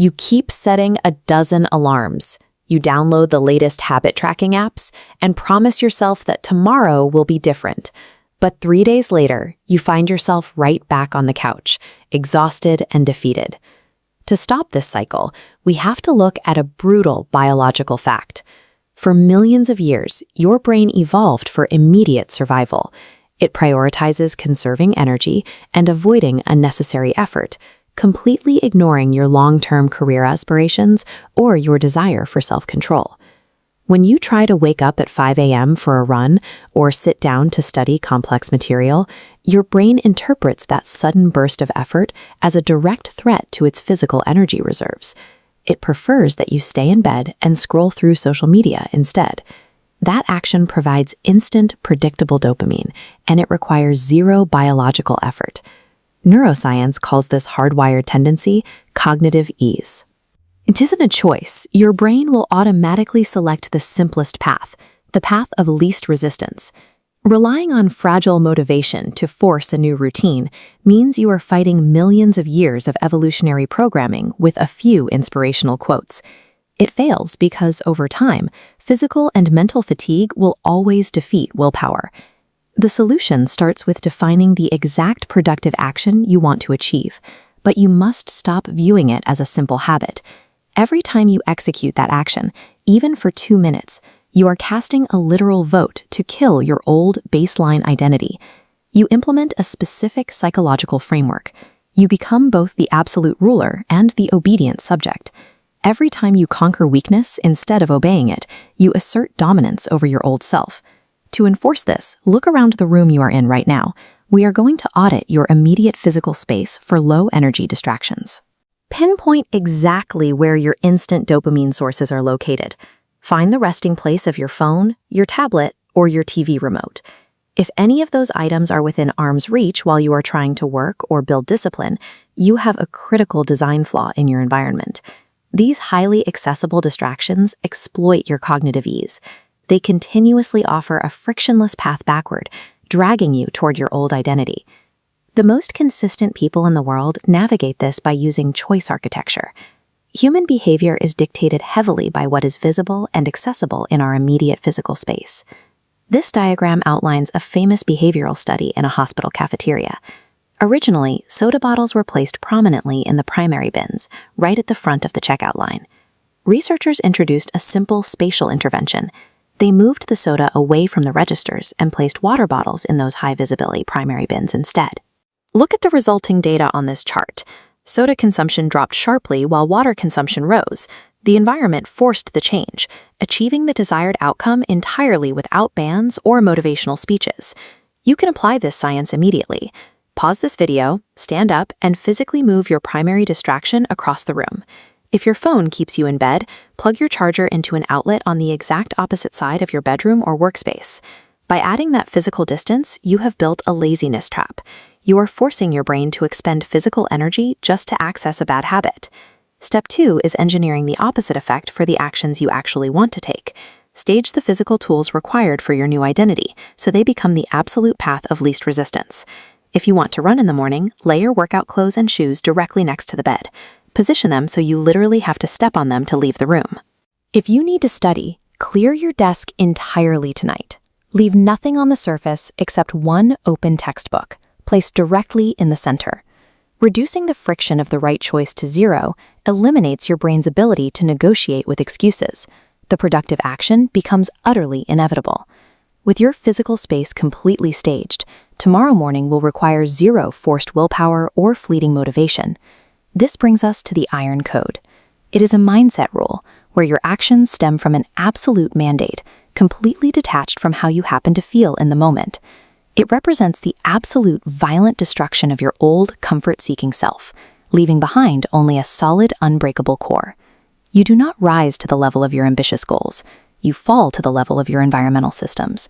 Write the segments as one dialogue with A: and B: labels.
A: You keep setting a dozen alarms. You download the latest habit tracking apps and promise yourself that tomorrow will be different. But 3 days later, you find yourself right back on the couch, exhausted and defeated. To stop this cycle, we have to look at a brutal biological fact. For millions of years, your brain evolved for immediate survival. It prioritizes conserving energy and avoiding unnecessary effort, completely ignoring your long-term career aspirations or your desire for self-control. When you try to wake up at 5 a.m. for a run or sit down to study complex material, your brain interprets that sudden burst of effort as a direct threat to its physical energy reserves. It prefers that you stay in bed and scroll through social media instead. That action provides instant, predictable dopamine, and it requires zero biological effort. Neuroscience calls this hardwired tendency cognitive ease. It isn't a choice. Your brain will automatically select the simplest path, the path of least resistance. Relying on fragile motivation to force a new routine means you are fighting millions of years of evolutionary programming with a few inspirational quotes. It fails because, over time, physical and mental fatigue will always defeat willpower. The solution starts with defining the exact productive action you want to achieve, but you must stop viewing it as a simple habit. Every time you execute that action, even for 2 minutes, you are casting a literal vote to kill your old baseline identity. You implement a specific psychological framework. You become both the absolute ruler and the obedient subject. Every time you conquer weakness instead of obeying it, you assert dominance over your old self. To enforce this, look around the room you are in right now. We are going to audit your immediate physical space for low-energy distractions. Pinpoint exactly where your instant dopamine sources are located. Find the resting place of your phone, your tablet, or your TV remote. If any of those items are within arm's reach while you are trying to work or build discipline, you have a critical design flaw in your environment. These highly accessible distractions exploit your cognitive ease. They continuously offer a frictionless path backward, dragging you toward your old identity. The most consistent people in the world navigate this by using choice architecture. Human behavior is dictated heavily by what is visible and accessible in our immediate physical space. This diagram outlines a famous behavioral study in a hospital cafeteria. Originally, soda bottles were placed prominently in the primary bins, right at the front of the checkout line. Researchers introduced a simple spatial intervention. They moved the soda away from the registers and placed water bottles in those high-visibility primary bins instead. Look at the resulting data on this chart. Soda consumption dropped sharply while water consumption rose. The environment forced the change, achieving the desired outcome entirely without bans or motivational speeches. You can apply this science immediately. Pause this video, stand up, and physically move your primary distraction across the room. If your phone keeps you in bed, plug your charger into an outlet on the exact opposite side of your bedroom or workspace. By adding that physical distance, you have built a laziness trap. You are forcing your brain to expend physical energy just to access a bad habit. Step 2 is engineering the opposite effect for the actions you actually want to take. Stage the physical tools required for your new identity, so they become the absolute path of least resistance. If you want to run in the morning, lay your workout clothes and shoes directly next to the bed. Position them so you literally have to step on them to leave the room. If you need to study, clear your desk entirely tonight. Leave nothing on the surface except one open textbook, placed directly in the center. Reducing the friction of the right choice to zero eliminates your brain's ability to negotiate with excuses. The productive action becomes utterly inevitable. With your physical space completely staged, tomorrow morning will require zero forced willpower or fleeting motivation. This brings us to the Iron Code. It is a mindset rule where your actions stem from an absolute mandate, completely detached from how you happen to feel in the moment. It represents the absolute violent destruction of your old, comfort-seeking self, leaving behind only a solid, unbreakable core. You do not rise to the level of your ambitious goals. You fall to the level of your environmental systems.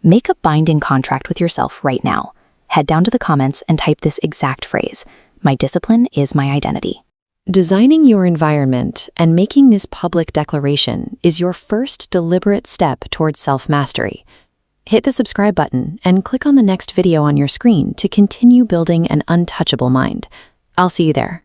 A: Make a binding contract with yourself right now. Head down to the comments and type this exact phrase: "My discipline is my identity." Designing your environment and making this public declaration is your first deliberate step towards self-mastery. Hit the subscribe button and click on the next video on your screen to continue building an untouchable mind. I'll see you there.